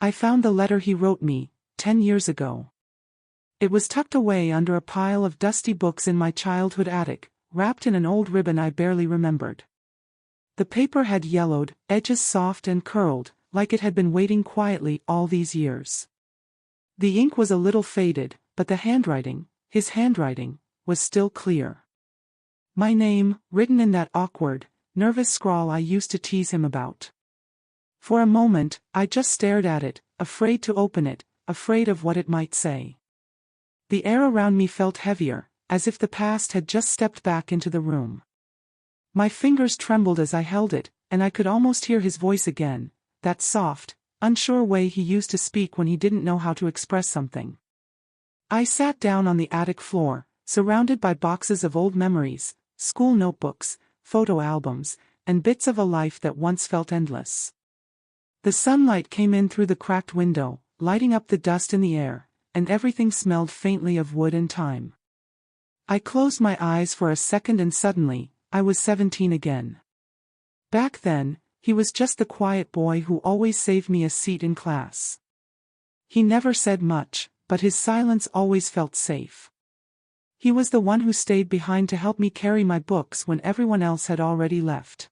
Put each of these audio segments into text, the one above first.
I found the letter he wrote me, 10 years ago. It was tucked away under a pile of dusty books in my childhood attic, wrapped in an old ribbon I barely remembered. The paper had yellowed, edges soft and curled, like it had been waiting quietly all these years. The ink was a little faded, but the handwriting, his handwriting, was still clear. My name, written in that awkward, nervous scrawl I used to tease him about. For a moment, I just stared at it, afraid to open it, afraid of what it might say. The air around me felt heavier, as if the past had just stepped back into the room. My fingers trembled as I held it, and I could almost hear his voice again, that soft, unsure way he used to speak when he didn't know how to express something. I sat down on the attic floor, surrounded by boxes of old memories, school notebooks, photo albums, and bits of a life that once felt endless. The sunlight came in through the cracked window, lighting up the dust in the air, and everything smelled faintly of wood and time. I closed my eyes for a second and suddenly, I was 17 again. Back then, he was just the quiet boy who always saved me a seat in class. He never said much, but his silence always felt safe. He was the one who stayed behind to help me carry my books when everyone else had already left.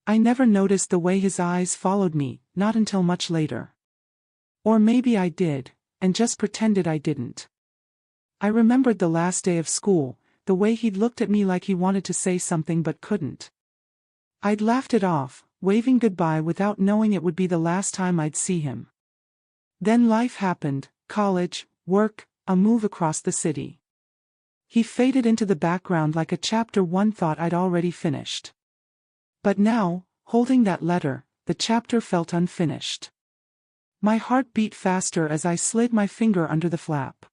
I never noticed the way his eyes followed me, not until much later. Or maybe I did, and just pretended I didn't. I remembered the last day of school, the way he'd looked at me like he wanted to say something but couldn't. I'd laughed it off, waving goodbye without knowing it would be the last time I'd see him. Then life happened, college, work, a move across the city. He faded into the background like a chapter one thought I'd already finished. But now, holding that letter, the chapter felt unfinished. My heart beat faster as I slid my finger under the flap.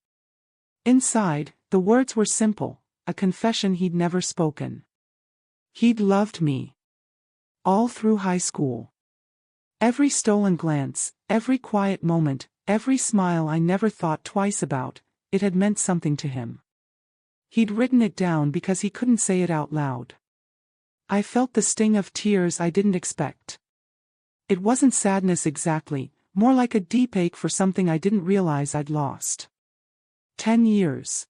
Inside, the words were simple, a confession he'd never spoken. He'd loved me. All through high school. Every stolen glance, every quiet moment, every smile I never thought twice about, it had meant something to him. He'd written it down because he couldn't say it out loud. I felt the sting of tears I didn't expect. It wasn't sadness exactly, more like a deep ache for something I didn't realize I'd lost. 10 years.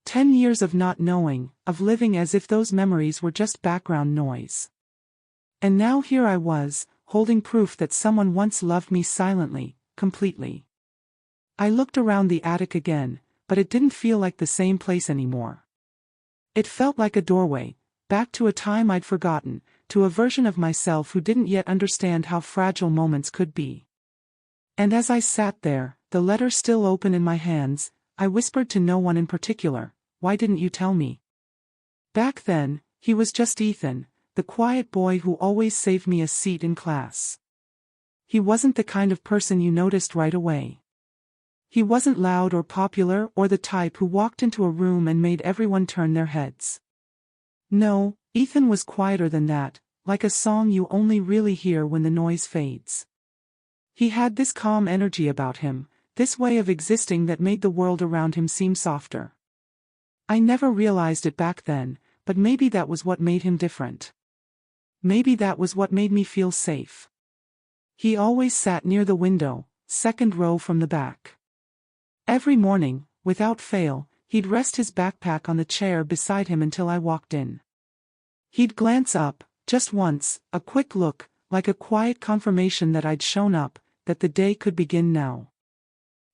10 years of not knowing, of living as if those memories were just background noise. And now here I was, holding proof that someone once loved me silently, completely. I looked around the attic again, but it didn't feel like the same place anymore. It felt like a doorway, back to a time I'd forgotten, to a version of myself who didn't yet understand how fragile moments could be. And as I sat there, the letter still open in my hands, I whispered to no one in particular, "Why didn't you tell me?" Back then, he was just Ethan, the quiet boy who always saved me a seat in class. He wasn't the kind of person you noticed right away. He wasn't loud or popular or the type who walked into a room and made everyone turn their heads. No, Ethan was quieter than that, like a song you only really hear when the noise fades. He had this calm energy about him, this way of existing that made the world around him seem softer. I never realized it back then, but maybe that was what made him different. Maybe that was what made me feel safe. He always sat near the window, second row from the back. Every morning, without fail, he'd rest his backpack on the chair beside him until I walked in. He'd glance up, just once, a quick look, like a quiet confirmation that I'd shown up, that the day could begin now.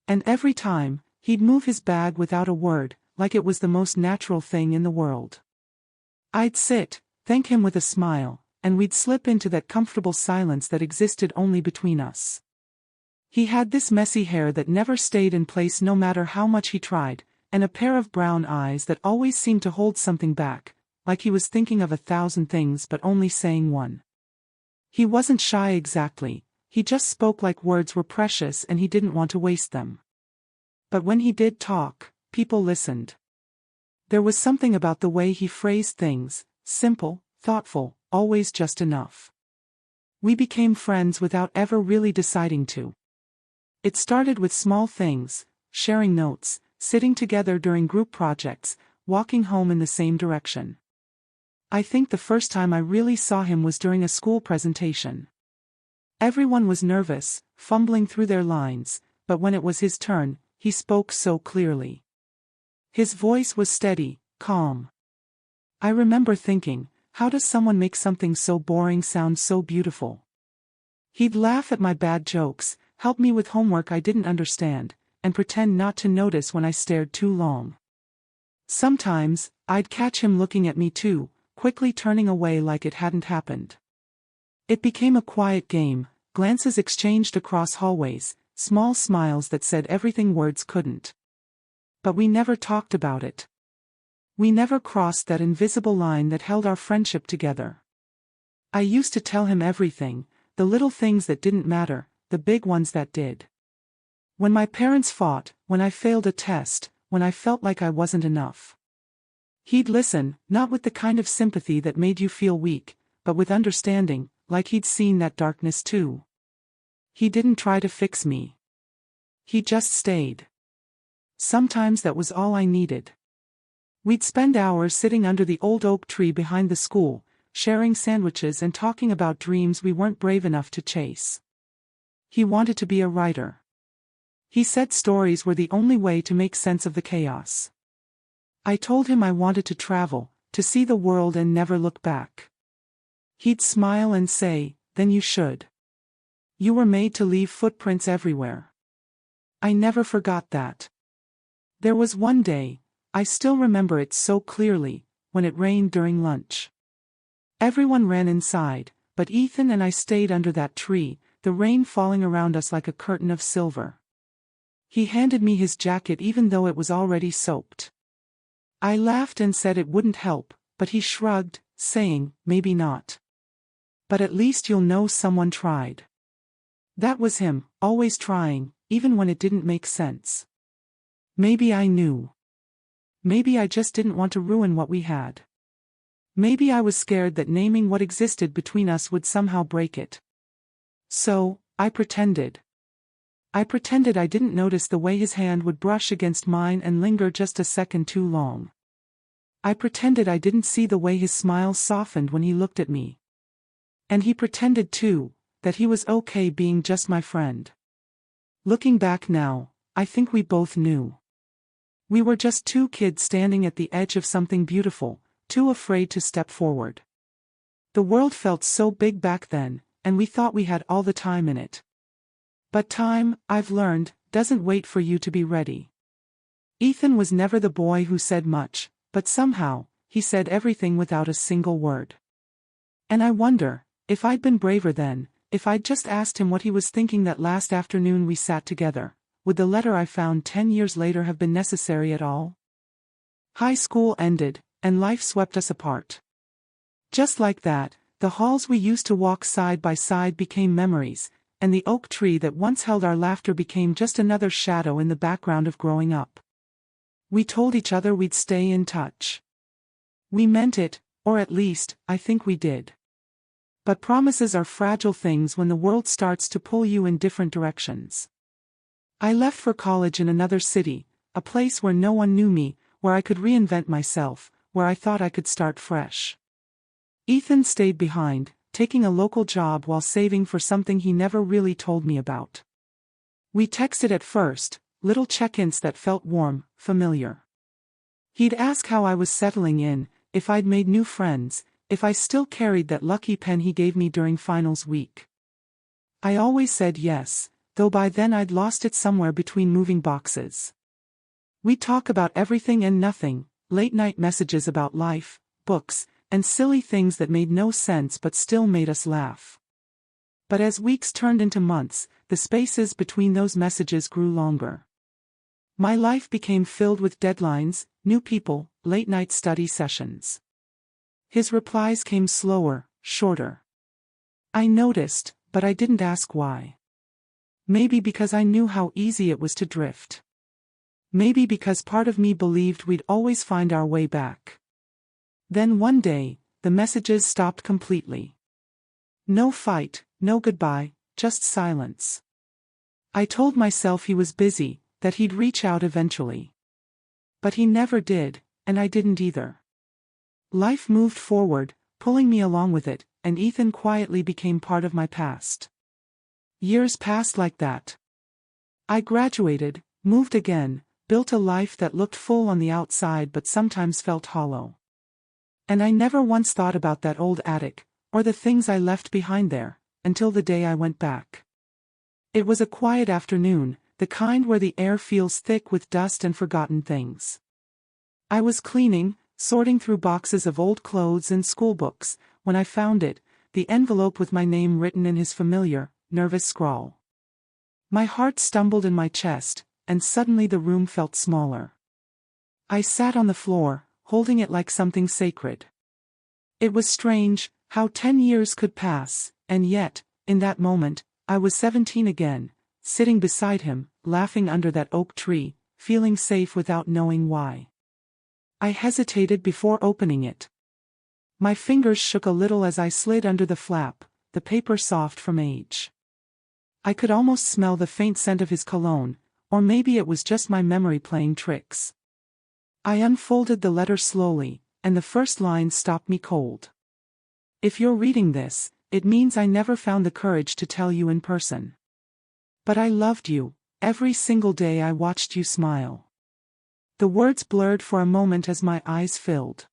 And every time, he'd move his bag without a word, like it was the most natural thing in the world. I'd sit, thank him with a smile, and we'd slip into that comfortable silence that existed only between us. He had this messy hair that never stayed in place no matter how much he tried, and a pair of brown eyes that always seemed to hold something back, like he was thinking of 1,000 things but only saying one. He wasn't shy exactly, he just spoke like words were precious and he didn't want to waste them. But when he did talk, people listened. There was something about the way he phrased things, simple, thoughtful, always just enough. We became friends without ever really deciding to. It started with small things, sharing notes, sitting together during group projects, walking home in the same direction. I think the first time I really saw him was during a school presentation. Everyone was nervous, fumbling through their lines, but when it was his turn, he spoke so clearly. His voice was steady, calm. I remember thinking, how does someone make something so boring sound so beautiful? He'd laugh at my bad jokes, help me with homework I didn't understand, and pretend not to notice when I stared too long. Sometimes, I'd catch him looking at me too, quickly turning away like it hadn't happened. It became a quiet game, glances exchanged across hallways, small smiles that said everything words couldn't. But we never talked about it. We never crossed that invisible line that held our friendship together. I used to tell him everything, the little things that didn't matter, the big ones that did. When my parents fought, when I failed a test, when I felt like I wasn't enough. He'd listen, not with the kind of sympathy that made you feel weak, but with understanding, like he'd seen that darkness too. He didn't try to fix me. He just stayed. Sometimes that was all I needed. We'd spend hours sitting under the old oak tree behind the school, sharing sandwiches and talking about dreams we weren't brave enough to chase. He wanted to be a writer. He said stories were the only way to make sense of the chaos. I told him I wanted to travel, to see the world and never look back. He'd smile and say, "Then you should. You were made to leave footprints everywhere." I never forgot that. There was one day, I still remember it so clearly, when it rained during lunch. Everyone ran inside, but Ethan and I stayed under that tree, the rain falling around us like a curtain of silver. He handed me his jacket even though it was already soaked. I laughed and said it wouldn't help, but he shrugged, saying, "Maybe not. But at least you'll know someone tried." That was him, always trying, even when it didn't make sense. Maybe I knew. Maybe I just didn't want to ruin what we had. Maybe I was scared that naming what existed between us would somehow break it. So, I pretended. I pretended I didn't notice the way his hand would brush against mine and linger just a second too long. I pretended I didn't see the way his smile softened when he looked at me. And he pretended too, that he was okay being just my friend. Looking back now, I think we both knew. We were just two kids standing at the edge of something beautiful, too afraid to step forward. The world felt so big back then, and we thought we had all the time in it. But time, I've learned, doesn't wait for you to be ready. Ethan was never the boy who said much, but somehow, he said everything without a single word. And I wonder, if I'd been braver then, if I'd just asked him what he was thinking that last afternoon we sat together, would the letter I found 10 years later have been necessary at all? High school ended, and life swept us apart. Just like that, the halls we used to walk side by side became memories, and the oak tree that once held our laughter became just another shadow in the background of growing up. We told each other we'd stay in touch. We meant it, or at least, I think we did. But promises are fragile things when the world starts to pull you in different directions. I left for college in another city, a place where no one knew me, where I could reinvent myself, where I thought I could start fresh. Ethan stayed behind, taking a local job while saving for something he never really told me about. We texted at first, little check-ins that felt warm, familiar. He'd ask how I was settling in, if I'd made new friends, if I still carried that lucky pen he gave me during finals week. I always said yes, though by then I'd lost it somewhere between moving boxes. We'd talk about everything and nothing, late-night messages about life, books, and silly things that made no sense but still made us laugh. But as weeks turned into months, the spaces between those messages grew longer. My life became filled with deadlines, new people, late-night study sessions. His replies came slower, shorter. I noticed, but I didn't ask why. Maybe because I knew how easy it was to drift. Maybe because part of me believed we'd always find our way back. Then one day, the messages stopped completely. No fight, no goodbye, just silence. I told myself he was busy, that he'd reach out eventually. But he never did, and I didn't either. Life moved forward, pulling me along with it, and Ethan quietly became part of my past. Years passed like that. I graduated, moved again, built a life that looked full on the outside but sometimes felt hollow. And I never once thought about that old attic, or the things I left behind there, until the day I went back. It was a quiet afternoon, the kind where the air feels thick with dust and forgotten things. I was cleaning, sorting through boxes of old clothes and schoolbooks, when I found it, the envelope with my name written in his familiar, nervous scrawl. My heart stumbled in my chest, and suddenly the room felt smaller. I sat on the floor, holding it like something sacred. It was strange, how 10 years could pass, and yet, in that moment, I was 17 again, sitting beside him, laughing under that oak tree, feeling safe without knowing why. I hesitated before opening it. My fingers shook a little as I slid under the flap, the paper soft from age. I could almost smell the faint scent of his cologne, or maybe it was just my memory playing tricks. I unfolded the letter slowly, and the first line stopped me cold. If you're reading this, it means I never found the courage to tell you in person. But I loved you, every single day I watched you smile. The words blurred for a moment as my eyes filled.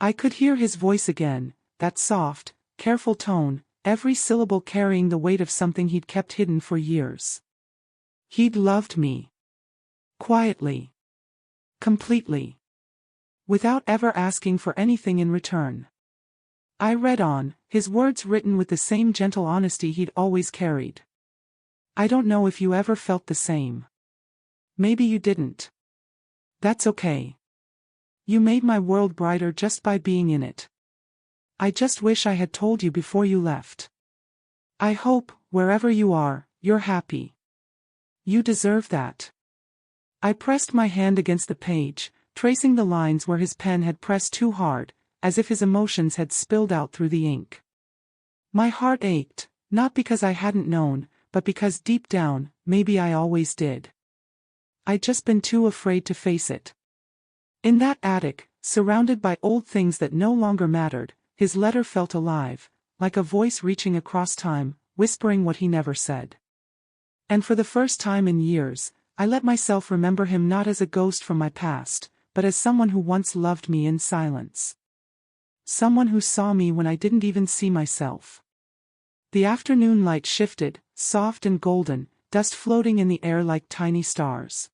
I could hear his voice again, that soft, careful tone, every syllable carrying the weight of something he'd kept hidden for years. He'd loved me. Quietly. Completely. Without ever asking for anything in return. I read on, his words written with the same gentle honesty he'd always carried. I don't know if you ever felt the same. Maybe you didn't. That's okay. You made my world brighter just by being in it. I just wish I had told you before you left. I hope, wherever you are, you're happy. You deserve that. I pressed my hand against the page, tracing the lines where his pen had pressed too hard, as if his emotions had spilled out through the ink. My heart ached, not because I hadn't known, but because deep down, maybe I always did. I'd just been too afraid to face it. In that attic, surrounded by old things that no longer mattered, his letter felt alive, like a voice reaching across time, whispering what he never said. And for the first time in years, I let myself remember him not as a ghost from my past, but as someone who once loved me in silence. Someone who saw me when I didn't even see myself. The afternoon light shifted, soft and golden, dust floating in the air like tiny stars.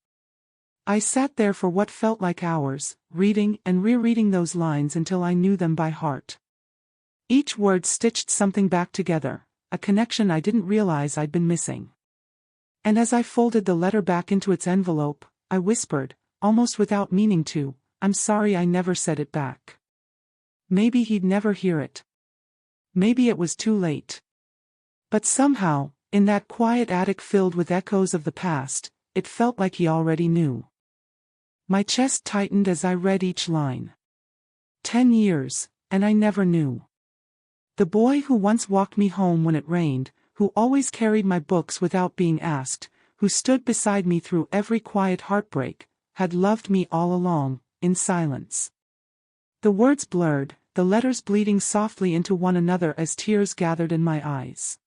I sat there for what felt like hours, reading and rereading those lines until I knew them by heart. Each word stitched something back together, a connection I didn't realize I'd been missing. And as I folded the letter back into its envelope, I whispered, almost without meaning to, I'm sorry I never said it back. Maybe he'd never hear it. Maybe it was too late. But somehow, in that quiet attic filled with echoes of the past, it felt like he already knew. My chest tightened as I read each line. 10 years, and I never knew. The boy who once walked me home when it rained, who always carried my books without being asked, who stood beside me through every quiet heartbreak, had loved me all along, in silence. The words blurred, the letters bleeding softly into one another as tears gathered in my eyes.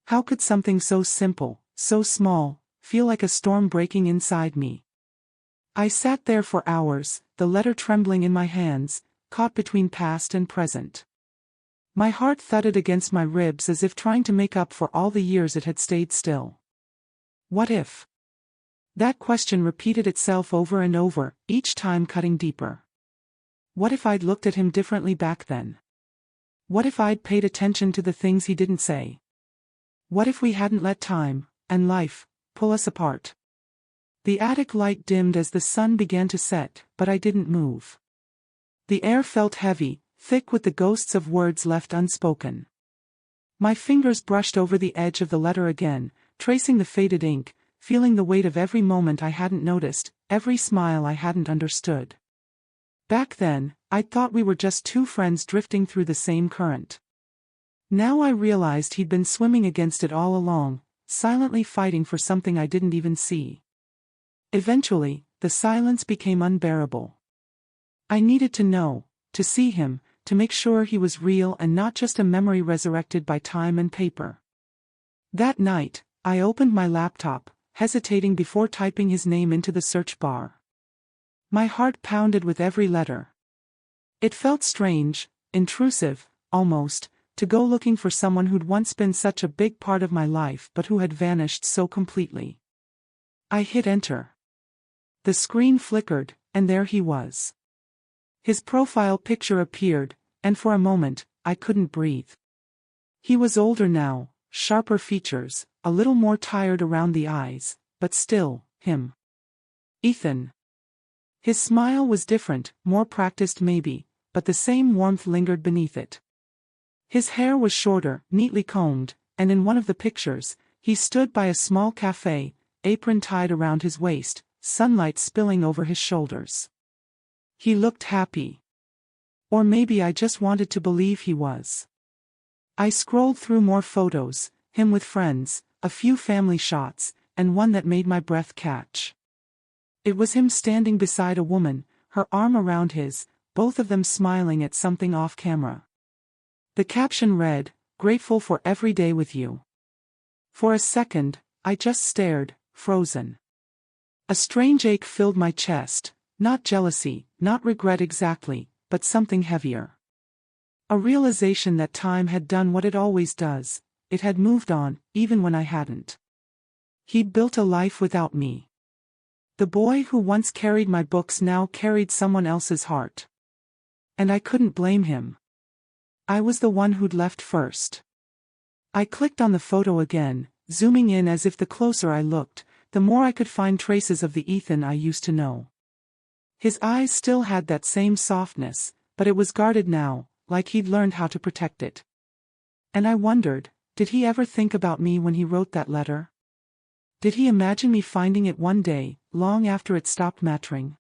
How could something so simple, so small, feel like a storm breaking inside me? I sat there for hours, the letter trembling in my hands, caught between past and present. My heart thudded against my ribs as if trying to make up for all the years it had stayed still. What if? That question repeated itself over and over, each time cutting deeper. What if I'd looked at him differently back then? What if I'd paid attention to the things he didn't say? What if we hadn't let time, and life, pull us apart? The attic light dimmed as the sun began to set, but I didn't move. The air felt heavy, thick with the ghosts of words left unspoken. My fingers brushed over the edge of the letter again, tracing the faded ink, feeling the weight of every moment I hadn't noticed, every smile I hadn't understood. Back then, I'd thought we were just two friends drifting through the same current. Now I realized he'd been swimming against it all along, silently fighting for something I didn't even see. Eventually, the silence became unbearable. I needed to know, to see him, to make sure he was real and not just a memory resurrected by time and paper. That night, I opened my laptop, hesitating before typing his name into the search bar. My heart pounded with every letter. It felt strange, intrusive, almost, to go looking for someone who'd once been such a big part of my life but who had vanished so completely. I hit enter. The screen flickered, and there he was. His profile picture appeared, and for a moment, I couldn't breathe. He was older now, sharper features, a little more tired around the eyes, but still, him. Ethan. His smile was different, more practiced maybe, but the same warmth lingered beneath it. His hair was shorter, neatly combed, and in one of the pictures, he stood by a small cafe, apron tied around his waist, sunlight spilling over his shoulders. He looked happy. Or maybe I just wanted to believe he was. I scrolled through more photos, him with friends, a few family shots, and one that made my breath catch. It was him standing beside a woman, her arm around his, both of them smiling at something off camera. The caption read, "Grateful for every day with you." For a second, I just stared, frozen. A strange ache filled my chest, not jealousy, not regret exactly, but something heavier. A realization that time had done what it always does, it had moved on, even when I hadn't. He'd built a life without me. The boy who once carried my books now carried someone else's heart. And I couldn't blame him. I was the one who'd left first. I clicked on the photo again, zooming in as if the closer I looked, the more I could find traces of the Ethan I used to know. His eyes still had that same softness, but it was guarded now, like he'd learned how to protect it. And I wondered, did he ever think about me when he wrote that letter? Did he imagine me finding it one day, long after it stopped mattering?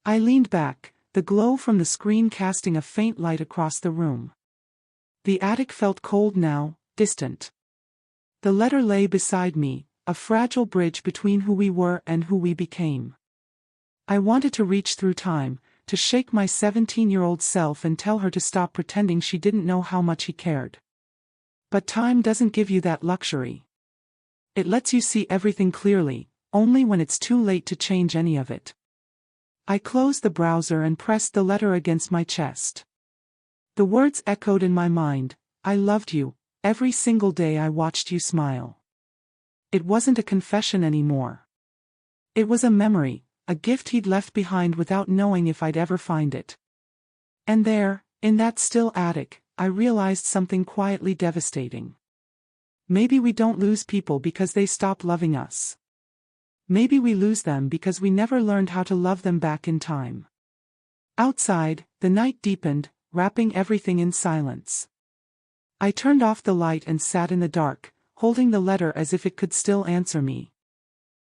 I leaned back, the glow from the screen casting a faint light across the room. The attic felt cold now, distant. The letter lay beside me, a fragile bridge between who we were and who we became. I wanted to reach through time, to shake my 17-year-old self and tell her to stop pretending she didn't know how much he cared. But time doesn't give you that luxury. It lets you see everything clearly, only when it's too late to change any of it. I closed the browser and pressed the letter against my chest. The words echoed in my mind, "I loved you, every single day I watched you smile." It wasn't a confession anymore. It was a memory, a gift he'd left behind without knowing if I'd ever find it. And there, in that still attic, I realized something quietly devastating. Maybe we don't lose people because they stop loving us. Maybe we lose them because we never learned how to love them back in time. Outside, the night deepened, wrapping everything in silence. I turned off the light and sat in the dark, holding the letter as if it could still answer me.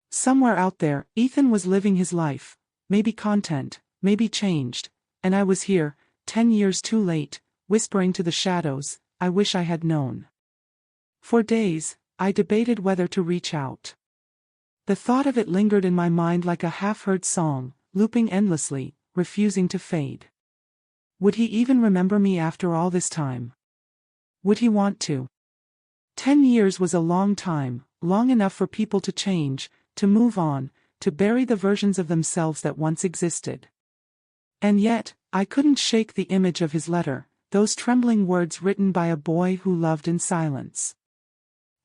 Somewhere out there, Ethan was living his life, maybe content, maybe changed, and I was here, 10 years too late, whispering to the shadows, "I wish I had known." For days, I debated whether to reach out. The thought of it lingered in my mind like a half-heard song, looping endlessly, refusing to fade. Would he even remember me after all this time? Would he want to? 10 years was a long time, long enough for people to change, to move on, to bury the versions of themselves that once existed. And yet, I couldn't shake the image of his letter, those trembling words written by a boy who loved in silence.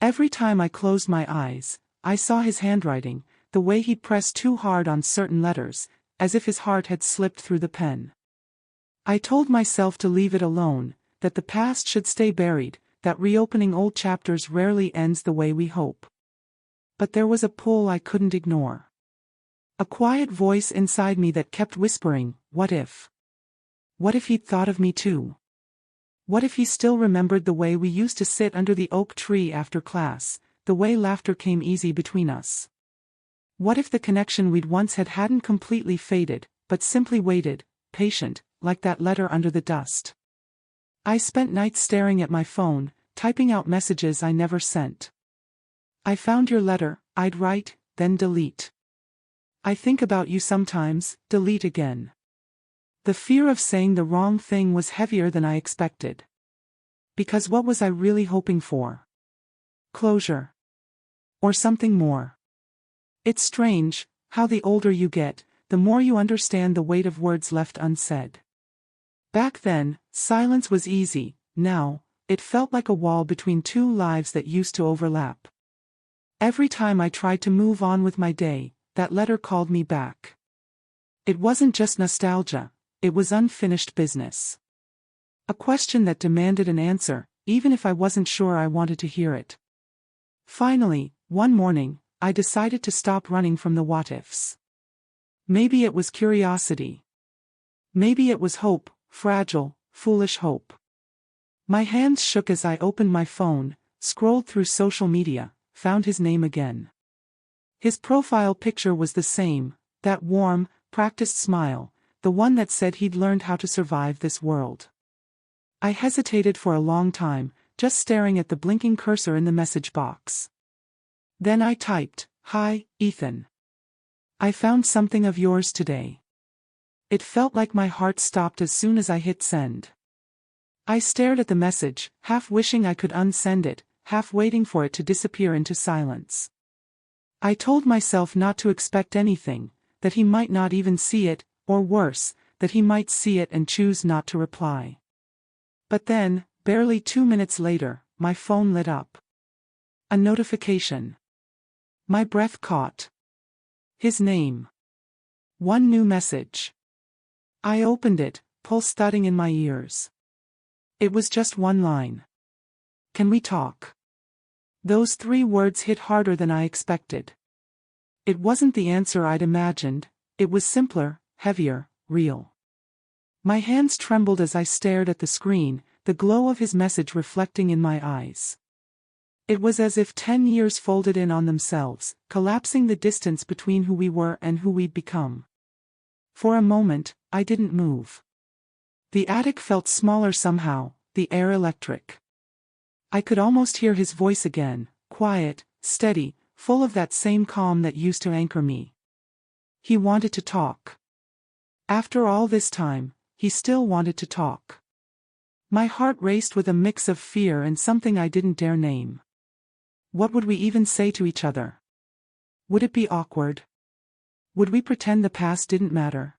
Every time I closed my eyes, I saw his handwriting, the way he'd pressed too hard on certain letters, as if his heart had slipped through the pen. I told myself to leave it alone, that the past should stay buried, that reopening old chapters rarely ends the way we hope. But there was a pull I couldn't ignore. A quiet voice inside me that kept whispering, "What if? What if he'd thought of me too? What if he still remembered the way we used to sit under the oak tree after class, the way laughter came easy between us? What if the connection we'd once had hadn't completely faded, but simply waited, patient, like that letter under the dust?" I spent nights staring at my phone, typing out messages I never sent. "I found your letter," I'd write, then delete. "I think about you sometimes," delete again. The fear of saying the wrong thing was heavier than I expected. Because what was I really hoping for? closure? Or something more? It's strange how the older you get, the more you understand the weight of words left unsaid. Back then, silence was easy. Now, it felt like a wall between two lives that used to overlap. Every time I tried to move on with my day, that letter called me back. It wasn't just nostalgia, it was unfinished business. A question that demanded an answer, even if I wasn't sure I wanted to hear it. Finally, one morning, I decided to stop running from the what-ifs. Maybe it was curiosity. Maybe it was hope, fragile, foolish hope. My hands shook as I opened my phone, scrolled through social media, found his name again. His profile picture was the same, that warm, practiced smile, the one that said he'd learned how to survive this world. I hesitated for a long time, just staring at the blinking cursor in the message box. Then I typed, "Hi, Ethan. I found something of yours today." It felt like my heart stopped as soon as I hit send. I stared at the message, half wishing I could unsend it, half waiting for it to disappear into silence. I told myself not to expect anything, that he might not even see it, or worse, that he might see it and choose not to reply. But then, barely 2 minutes later, my phone lit up. A notification. My breath caught. His name. One new message. I opened it, pulse thudding in my ears. It was just one line. "Can we talk?" Those 3 words hit harder than I expected. It wasn't the answer I'd imagined, it was simpler, heavier, real. My hands trembled as I stared at the screen, the glow of his message reflecting in my eyes. It was as if 10 years folded in on themselves, collapsing the distance between who we were and who we'd become. For a moment, I didn't move. The attic felt smaller somehow, the air electric. I could almost hear his voice again, quiet, steady, full of that same calm that used to anchor me. He wanted to talk. After all this time, he still wanted to talk. My heart raced with a mix of fear and something I didn't dare name. What would we even say to each other? Would it be awkward? Would we pretend the past didn't matter?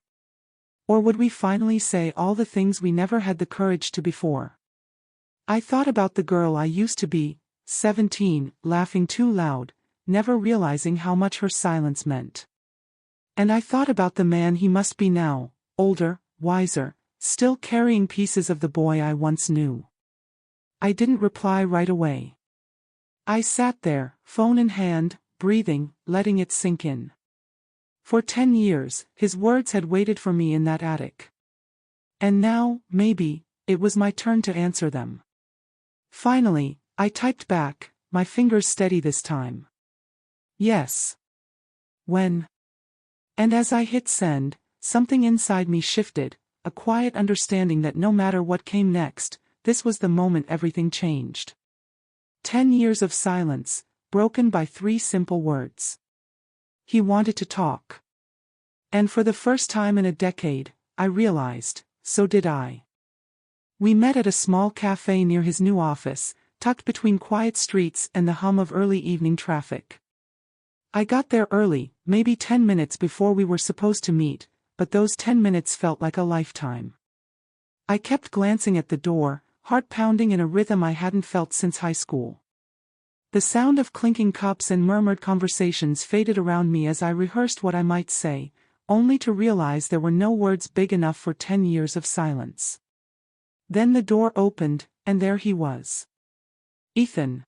Or would we finally say all the things we never had the courage to before? I thought about the girl I used to be, 17, laughing too loud, never realizing how much her silence meant. And I thought about the man he must be now, older, wiser, still carrying pieces of the boy I once knew. I didn't reply right away. I sat there, phone in hand, breathing, letting it sink in. For 10 years, his words had waited for me in that attic. And now, maybe, it was my turn to answer them. Finally, I typed back, my fingers steady this time. "Yes." "When?" And as I hit send, something inside me shifted, a quiet understanding that no matter what came next, this was the moment everything changed. 10 years of silence, broken by 3 simple words. He wanted to talk. And for the first time in a decade, I realized, so did I. We met at a small cafe near his new office, tucked between quiet streets and the hum of early evening traffic. I got there early, maybe 10 minutes before we were supposed to meet, but those 10 minutes felt like a lifetime. I kept glancing at the door, heart pounding in a rhythm I hadn't felt since high school. The sound of clinking cups and murmured conversations faded around me as I rehearsed what I might say, only to realize there were no words big enough for 10 years of silence. Then the door opened, and there he was. Ethan.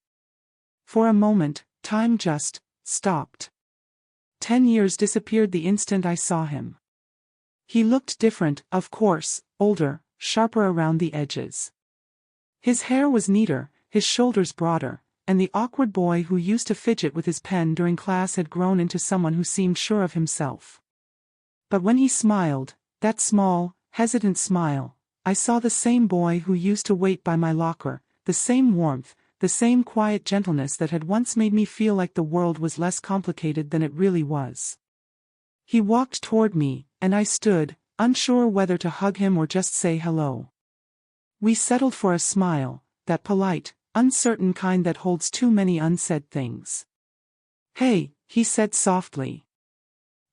For a moment, time just stopped. 10 years disappeared the instant I saw him. He looked different, of course, older, sharper around the edges. His hair was neater, his shoulders broader, and the awkward boy who used to fidget with his pen during class had grown into someone who seemed sure of himself. But when he smiled, that small, hesitant smile, I saw the same boy who used to wait by my locker, the same warmth, the same quiet gentleness that had once made me feel like the world was less complicated than it really was. He walked toward me, and I stood, unsure whether to hug him or just say hello. We settled for a smile, that polite, uncertain kind that holds too many unsaid things. "Hey," he said softly.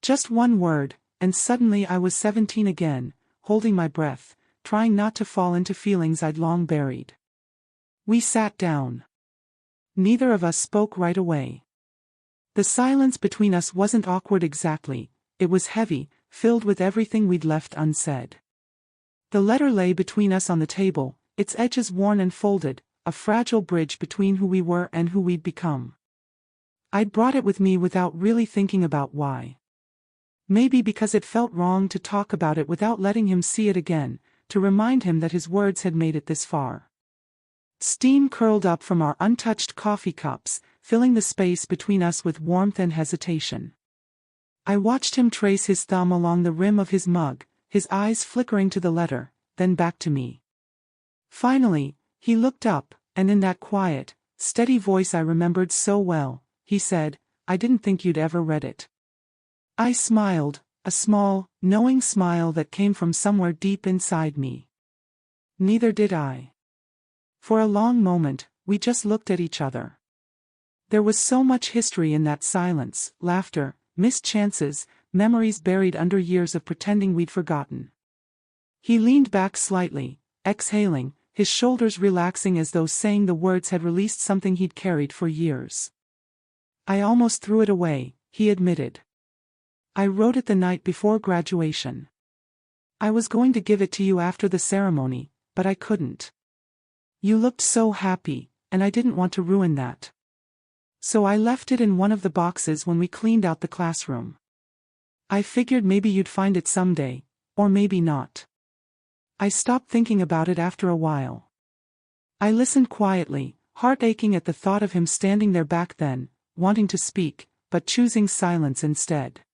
Just one word, and suddenly I was 17 again, holding my breath, trying not to fall into feelings I'd long buried. We sat down. Neither of us spoke right away. The silence between us wasn't awkward exactly, it was heavy, filled with everything we'd left unsaid. The letter lay between us on the table, its edges worn and folded, a fragile bridge between who we were and who we'd become. I'd brought it with me without really thinking about why. Maybe because it felt wrong to talk about it without letting him see it again, to remind him that his words had made it this far. Steam curled up from our untouched coffee cups, filling the space between us with warmth and hesitation. I watched him trace his thumb along the rim of his mug, his eyes flickering to the letter, then back to me. Finally, he looked up, and in that quiet, steady voice I remembered so well, he said, "I didn't think you'd ever read it." I smiled, a small, knowing smile that came from somewhere deep inside me. Neither did I. For a long moment, we just looked at each other. There was so much history in that silence, laughter, missed chances, memories buried under years of pretending we'd forgotten. He leaned back slightly, exhaling, his shoulders relaxing as though saying the words had released something he'd carried for years. "I almost threw it away," he admitted. "I wrote it the night before graduation. I was going to give it to you after the ceremony, but I couldn't. You looked so happy, and I didn't want to ruin that. So I left it in one of the boxes when we cleaned out the classroom. I figured maybe you'd find it someday, or maybe not. I stopped thinking about it after a while." I listened quietly, heart aching at the thought of him standing there back then, wanting to speak, but choosing silence instead.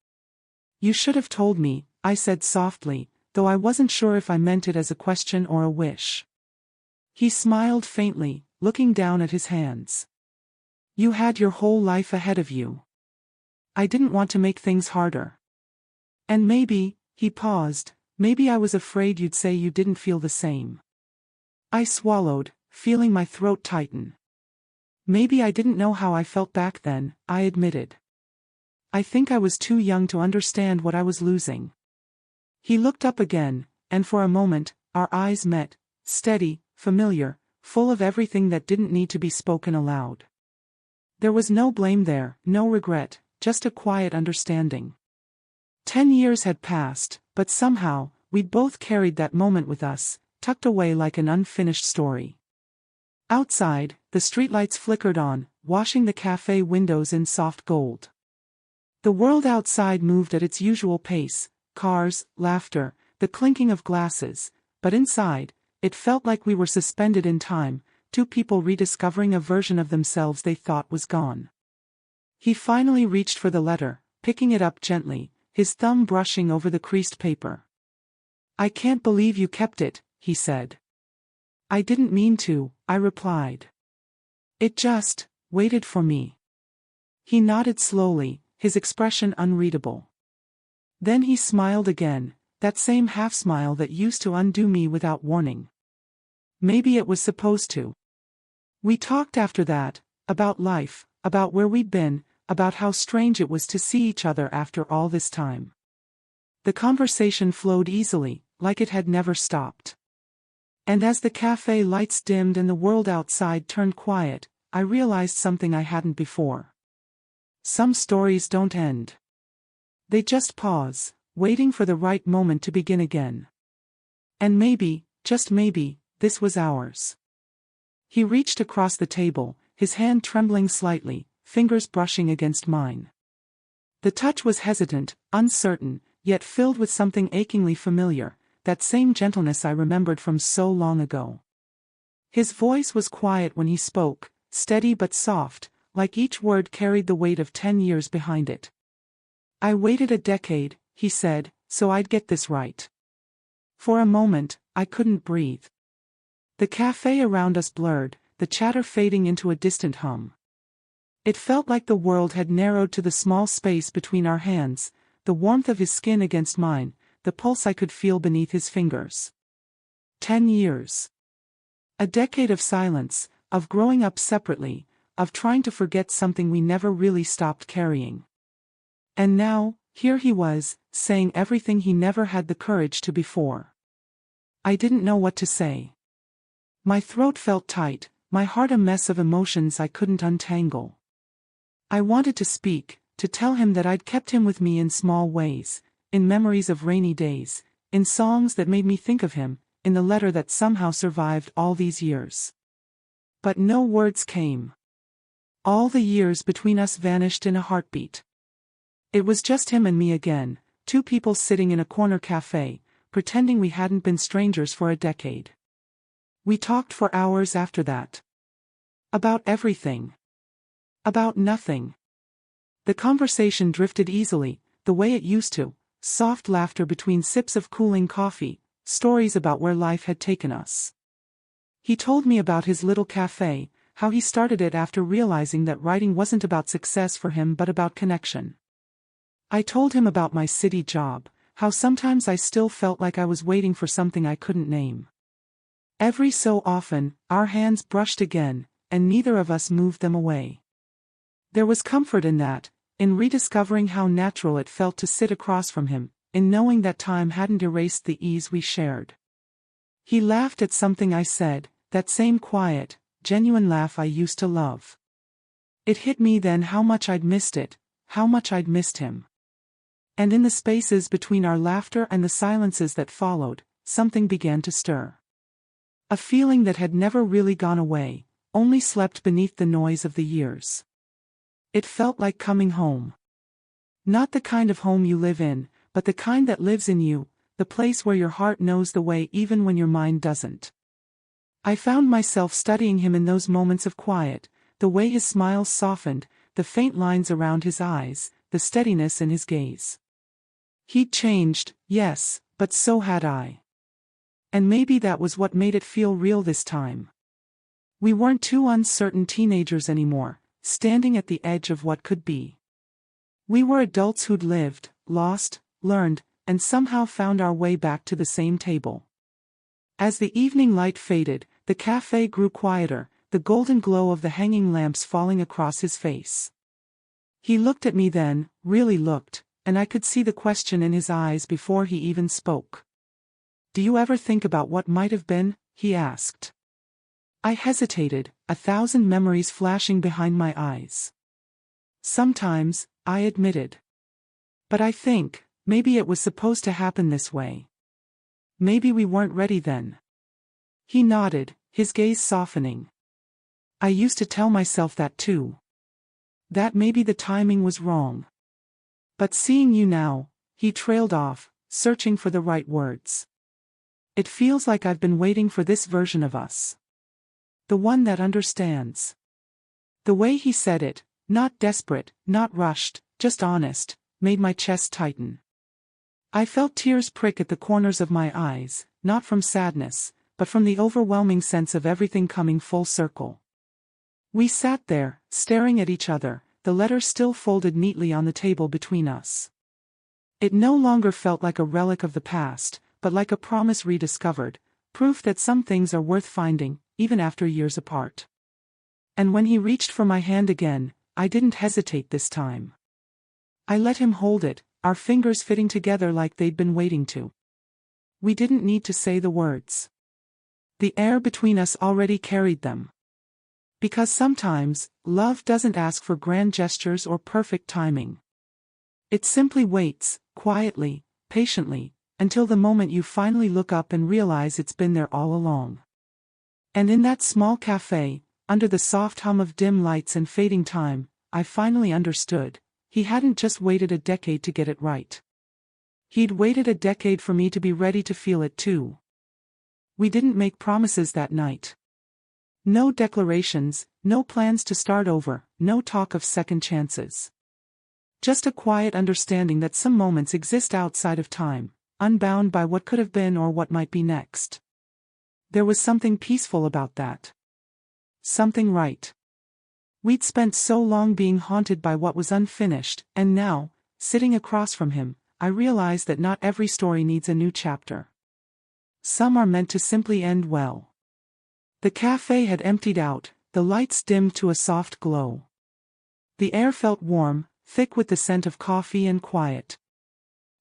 "You should have told me," I said softly, though I wasn't sure if I meant it as a question or a wish. He smiled faintly, looking down at his hands. "You had your whole life ahead of you. I didn't want to make things harder. And maybe," he paused, "maybe I was afraid you'd say you didn't feel the same." I swallowed, feeling my throat tighten. "Maybe I didn't know how I felt back then," I admitted. "I think I was too young to understand what I was losing." He looked up again, and for a moment, our eyes met, steady, familiar, full of everything that didn't need to be spoken aloud. There was no blame there, no regret, just a quiet understanding. 10 years had passed, but somehow, we'd both carried that moment with us, tucked away like an unfinished story. Outside, the streetlights flickered on, washing the cafe windows in soft gold. The world outside moved at its usual pace, cars, laughter, the clinking of glasses, but inside, it felt like we were suspended in time, two people rediscovering a version of themselves they thought was gone. He finally reached for the letter, picking it up gently, his thumb brushing over the creased paper. "I can't believe you kept it," he said. "I didn't mean to," I replied. "It just waited for me." He nodded slowly, his expression unreadable. Then he smiled again, that same half-smile that used to undo me without warning. Maybe it was supposed to. We talked after that, about life, about where we'd been, about how strange it was to see each other after all this time. The conversation flowed easily, like it had never stopped. And as the cafe lights dimmed and the world outside turned quiet, I realized something I hadn't before. Some stories don't end. They just pause, waiting for the right moment to begin again. And maybe, just maybe, this was ours. He reached across the table, his hand trembling slightly, fingers brushing against mine. The touch was hesitant, uncertain, yet filled with something achingly familiar, that same gentleness I remembered from so long ago. His voice was quiet when he spoke, steady but soft, like each word carried the weight of 10 years behind it. "I waited a decade," he said, "so I'd get this right." For a moment, I couldn't breathe. The cafe around us blurred, the chatter fading into a distant hum. It felt like the world had narrowed to the small space between our hands, the warmth of his skin against mine, the pulse I could feel beneath his fingers. 10 years. A decade of silence, of growing up separately, of trying to forget something we never really stopped carrying. And now, here he was, saying everything he never had the courage to before. I didn't know what to say. My throat felt tight, my heart a mess of emotions I couldn't untangle. I wanted to speak, to tell him that I'd kept him with me in small ways, in memories of rainy days, in songs that made me think of him, in the letter that somehow survived all these years. But no words came. All the years between us vanished in a heartbeat. It was just him and me again, two people sitting in a corner cafe, pretending we hadn't been strangers for a decade. We talked for hours after that. About everything. About nothing. The conversation drifted easily, the way it used to, soft laughter between sips of cooling coffee, stories about where life had taken us. He told me about his little cafe, how he started it after realizing that writing wasn't about success for him but about connection. I told him about my city job, how sometimes I still felt like I was waiting for something I couldn't name. Every so often, our hands brushed again, and neither of us moved them away. There was comfort in that, in rediscovering how natural it felt to sit across from him, in knowing that time hadn't erased the ease we shared. He laughed at something I said, that same quiet, genuine laugh I used to love. It hit me then how much I'd missed it, how much I'd missed him. And in the spaces between our laughter and the silences that followed, something began to stir. A feeling that had never really gone away, only slept beneath the noise of the years. It felt like coming home. Not the kind of home you live in, but the kind that lives in you, the place where your heart knows the way even when your mind doesn't. I found myself studying him in those moments of quiet, the way his smile softened, the faint lines around his eyes, the steadiness in his gaze. He'd changed, yes, but so had I. And maybe that was what made it feel real this time. We weren't two uncertain teenagers anymore, standing at the edge of what could be. We were adults who'd lived, lost, learned, and somehow found our way back to the same table. As the evening light faded, the cafe grew quieter, the golden glow of the hanging lamps falling across his face. He looked at me then, really looked, and I could see the question in his eyes before he even spoke. "Do you ever think about what might have been?" he asked. I hesitated, 1,000 memories flashing behind my eyes. "Sometimes," I admitted. "But I think, maybe it was supposed to happen this way. Maybe we weren't ready then." He nodded, his gaze softening. "I used to tell myself that too. That maybe the timing was wrong. But seeing you now," he trailed off, searching for the right words. "It feels like I've been waiting for this version of us. The one that understands." The way he said it, not desperate, not rushed, just honest, made my chest tighten. I felt tears prick at the corners of my eyes, not from sadness, but from the overwhelming sense of everything coming full circle. We sat there, staring at each other, the letter still folded neatly on the table between us. It no longer felt like a relic of the past, but like a promise rediscovered, proof that some things are worth finding, even after years apart. And when he reached for my hand again, I didn't hesitate this time. I let him hold it, our fingers fitting together like they'd been waiting to. We didn't need to say the words. The air between us already carried them. Because sometimes, love doesn't ask for grand gestures or perfect timing. It simply waits, quietly, patiently, until the moment you finally look up and realize it's been there all along. And in that small cafe, under the soft hum of dim lights and fading time, I finally understood. He hadn't just waited a decade to get it right. He'd waited a decade for me to be ready to feel it too. We didn't make promises that night. No declarations, no plans to start over, no talk of second chances. Just a quiet understanding that some moments exist outside of time, unbound by what could have been or what might be next. There was something peaceful about that. Something right. We'd spent so long being haunted by what was unfinished, and now, sitting across from him, I realized that not every story needs a new chapter. Some are meant to simply end well. The cafe had emptied out, the lights dimmed to a soft glow. The air felt warm, thick with the scent of coffee and quiet.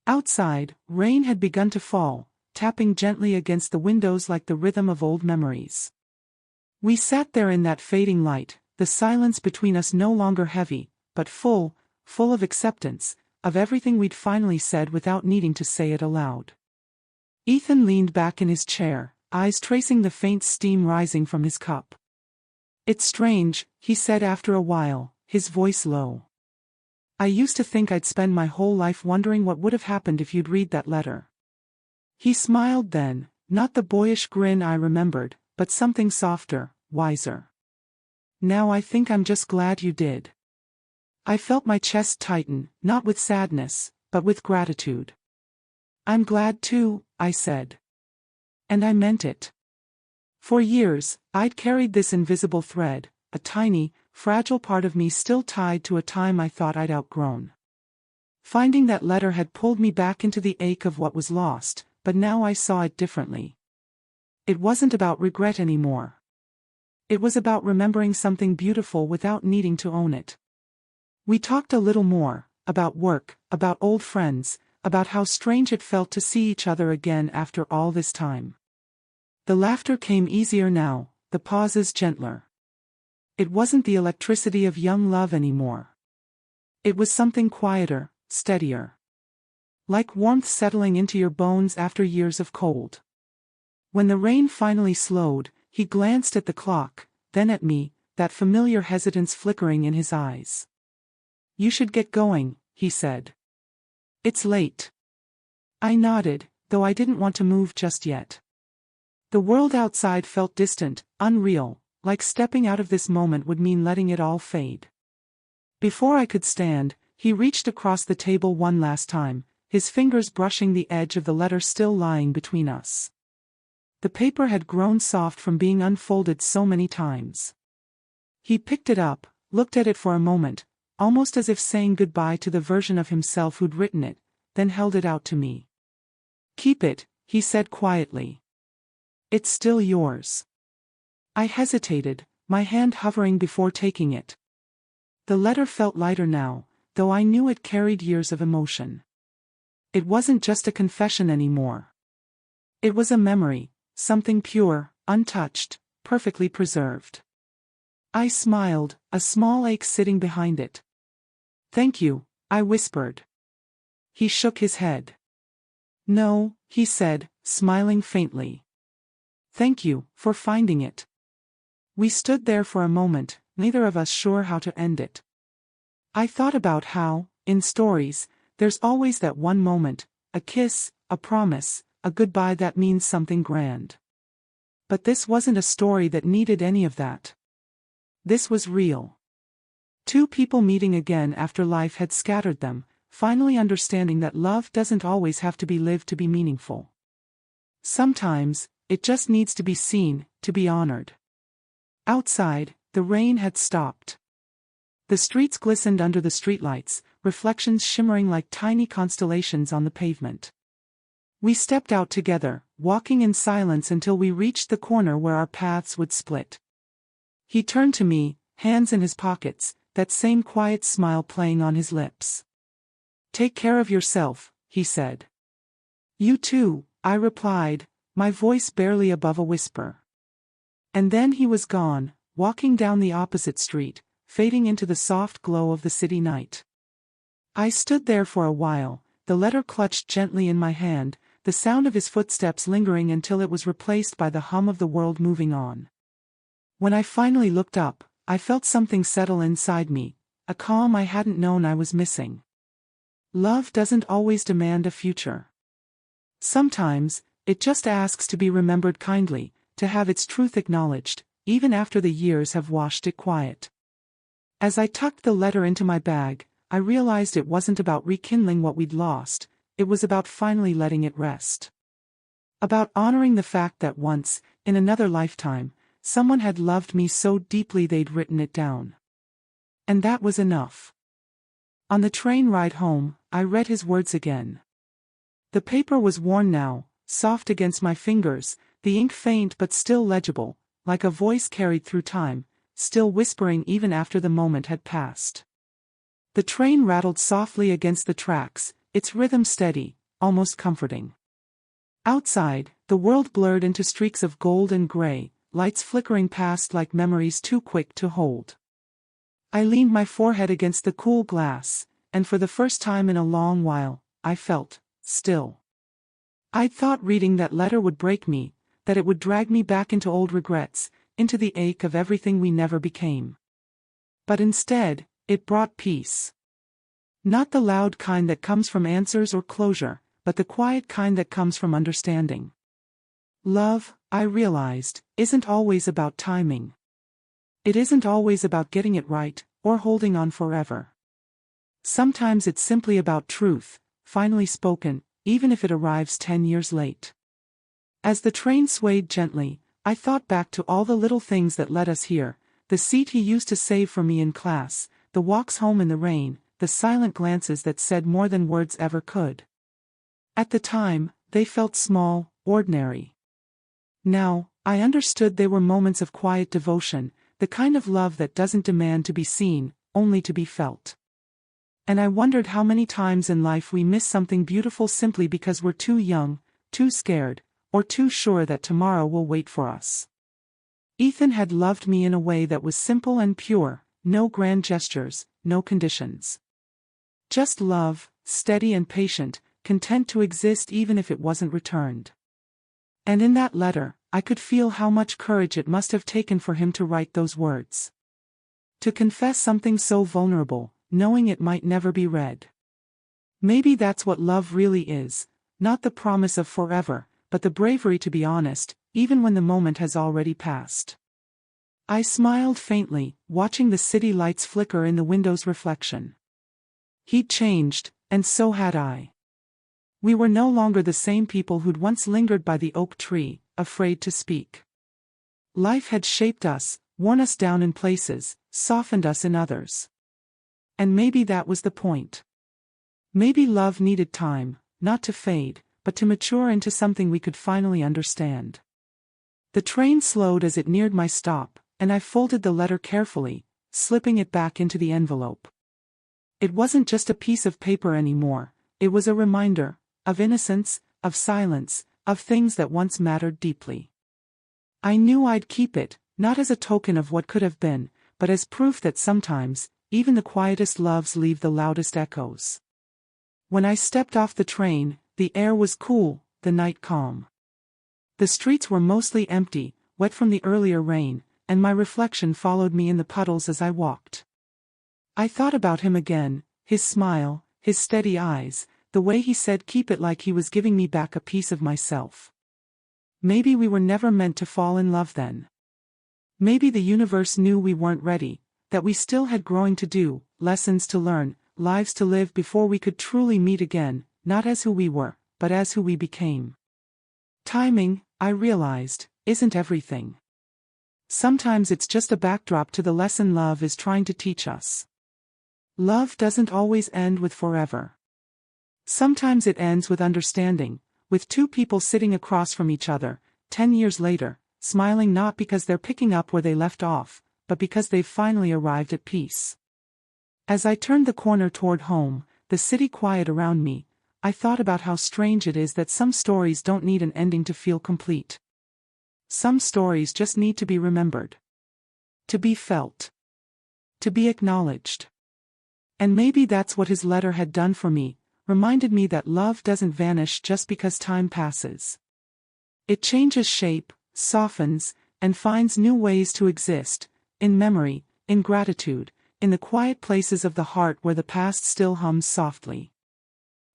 Outside, rain had begun to fall, tapping gently against the windows like the rhythm of old memories. We sat there in that fading light, the silence between us no longer heavy, but full of acceptance, of everything we'd finally said without needing to say it aloud. Ethan leaned back in his chair, eyes tracing the faint steam rising from his cup. "It's strange," he said after a while, his voice low. "I used to think I'd spend my whole life wondering what would have happened if you'd read that letter." He smiled then, not the boyish grin I remembered, but something softer, wiser. "Now I think I'm just glad you did." I felt my chest tighten, not with sadness, but with gratitude. "I'm glad too," I said. And I meant it. For years, I'd carried this invisible thread, a tiny, fragile part of me still tied to a time I thought I'd outgrown. Finding that letter had pulled me back into the ache of what was lost, but now I saw it differently. It wasn't about regret anymore. It was about remembering something beautiful without needing to own it. We talked a little more, about work, about old friends, about how strange it felt to see each other again after all this time. The laughter came easier now, the pauses gentler. It wasn't the electricity of young love anymore. It was something quieter, steadier. Like warmth settling into your bones after years of cold. When the rain finally slowed, he glanced at the clock, then at me, that familiar hesitance flickering in his eyes. "You should get going," he said. "It's late." I nodded, though I didn't want to move just yet. The world outside felt distant, unreal, like stepping out of this moment would mean letting it all fade. Before I could stand, he reached across the table one last time, his fingers brushing the edge of the letter still lying between us. The paper had grown soft from being unfolded so many times. He picked it up, looked at it for a moment, almost as if saying goodbye to the version of himself who'd written it, then held it out to me. "Keep it," he said quietly. "It's still yours." I hesitated, my hand hovering before taking it. The letter felt lighter now, though I knew it carried years of emotion. It wasn't just a confession anymore. It was a memory, something pure, untouched, perfectly preserved. I smiled, a small ache sitting behind it. "Thank you," I whispered. He shook his head. "No," he said, smiling faintly. "Thank you for finding it." We stood there for a moment, neither of us sure how to end it. I thought about how, in stories, there's always that one moment, a kiss, a promise, a goodbye that means something grand. But this wasn't a story that needed any of that. This was real. Two people meeting again after life had scattered them, finally understanding that love doesn't always have to be lived to be meaningful. Sometimes, it just needs to be seen, to be honored. Outside, the rain had stopped. The streets glistened under the streetlights, reflections shimmering like tiny constellations on the pavement. We stepped out together, walking in silence until we reached the corner where our paths would split. He turned to me, hands in his pockets, that same quiet smile playing on his lips. "Take care of yourself," he said. "You too," I replied, my voice barely above a whisper. And then he was gone, walking down the opposite street, fading into the soft glow of the city night. I stood there for a while, the letter clutched gently in my hand, the sound of his footsteps lingering until it was replaced by the hum of the world moving on. When I finally looked up, I felt something settle inside me, a calm I hadn't known I was missing. Love doesn't always demand a future. Sometimes, it just asks to be remembered kindly, to have its truth acknowledged, even after the years have washed it quiet. As I tucked the letter into my bag, I realized it wasn't about rekindling what we'd lost, it was about finally letting it rest. About honoring the fact that once, in another lifetime, someone had loved me so deeply they'd written it down. And that was enough. On the train ride home, I read his words again. The paper was worn now, soft against my fingers, the ink faint but still legible, like a voice carried through time, still whispering even after the moment had passed. The train rattled softly against the tracks, its rhythm steady, almost comforting. Outside, the world blurred into streaks of gold and gray, lights flickering past like memories too quick to hold. I leaned my forehead against the cool glass, and for the first time in a long while, I felt still. I'd thought reading that letter would break me, that it would drag me back into old regrets, into the ache of everything we never became. But instead, it brought peace. Not the loud kind that comes from answers or closure, but the quiet kind that comes from understanding. Love, I realized, isn't always about timing. It isn't always about getting it right, or holding on forever. Sometimes it's simply about truth, finally spoken, even if it arrives 10 years late. As the train swayed gently, I thought back to all the little things that led us here, the seat he used to save for me in class, the walks home in the rain, the silent glances that said more than words ever could. At the time, they felt small, ordinary. Now, I understood they were moments of quiet devotion, the kind of love that doesn't demand to be seen, only to be felt. And I wondered how many times in life we miss something beautiful simply because we're too young, too scared, or too sure that tomorrow will wait for us. Ethan had loved me in a way that was simple and pure, no grand gestures, no conditions. Just love, steady and patient, content to exist even if it wasn't returned. And in that letter, I could feel how much courage it must have taken for him to write those words. To confess something so vulnerable, knowing it might never be read. Maybe that's what love really is, not the promise of forever, but the bravery to be honest, even when the moment has already passed. I smiled faintly, watching the city lights flicker in the window's reflection. He'd changed, and so had I. We were no longer the same people who'd once lingered by the oak tree, afraid to speak. Life had shaped us, worn us down in places, softened us in others. And maybe that was the point. Maybe love needed time, not to fade, but to mature into something we could finally understand. The train slowed as it neared my stop, and I folded the letter carefully, slipping it back into the envelope. It wasn't just a piece of paper anymore, it was a reminder, of innocence, of silence, of things that once mattered deeply. I knew I'd keep it, not as a token of what could have been, but as proof that sometimes, even the quietest loves leave the loudest echoes. When I stepped off the train, the air was cool, the night calm. The streets were mostly empty, wet from the earlier rain, and my reflection followed me in the puddles as I walked. I thought about him again, his smile, his steady eyes, the way he said keep it like he was giving me back a piece of myself. Maybe we were never meant to fall in love then. Maybe the universe knew we weren't ready, that we still had growing to do, lessons to learn, lives to live before we could truly meet again, not as who we were, but as who we became. Timing, I realized, isn't everything. Sometimes it's just a backdrop to the lesson love is trying to teach us. Love doesn't always end with forever. Sometimes it ends with understanding, with two people sitting across from each other, 10 years later, smiling not because they're picking up where they left off, but because they've finally arrived at peace. As I turned the corner toward home, the city quiet around me, I thought about how strange it is that some stories don't need an ending to feel complete. Some stories just need to be remembered. To be felt. To be acknowledged. And maybe that's what his letter had done for me, reminded me that love doesn't vanish just because time passes. It changes shape, softens, and finds new ways to exist, in memory, in gratitude, in the quiet places of the heart where the past still hums softly.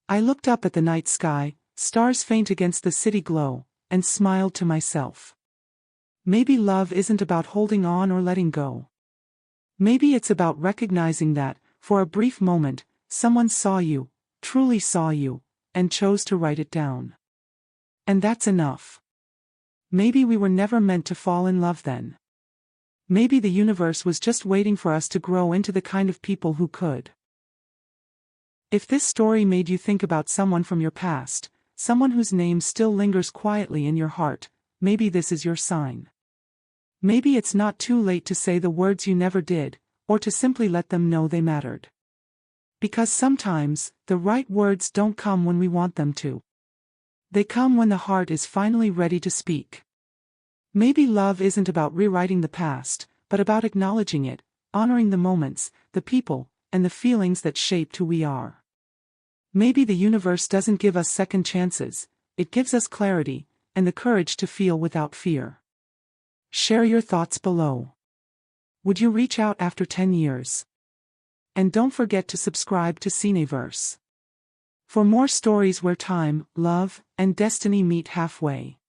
I looked up at the night sky, stars faint against the city glow, and smiled to myself. Maybe love isn't about holding on or letting go. Maybe it's about recognizing that, for a brief moment, someone saw you, truly saw you, and chose to write it down. And that's enough. Maybe we were never meant to fall in love then. Maybe the universe was just waiting for us to grow into the kind of people who could. If this story made you think about someone from your past, someone whose name still lingers quietly in your heart, maybe this is your sign. Maybe it's not too late to say the words you never did, or to simply let them know they mattered. Because sometimes, the right words don't come when we want them to. They come when the heart is finally ready to speak. Maybe love isn't about rewriting the past, but about acknowledging it, honoring the moments, the people, and the feelings that shaped who we are. Maybe the universe doesn't give us second chances, it gives us clarity, and the courage to feel without fear. Share your thoughts below. Would you reach out after 10 years? And don't forget to subscribe to CineVerse for more stories where time, love, and destiny meet halfway.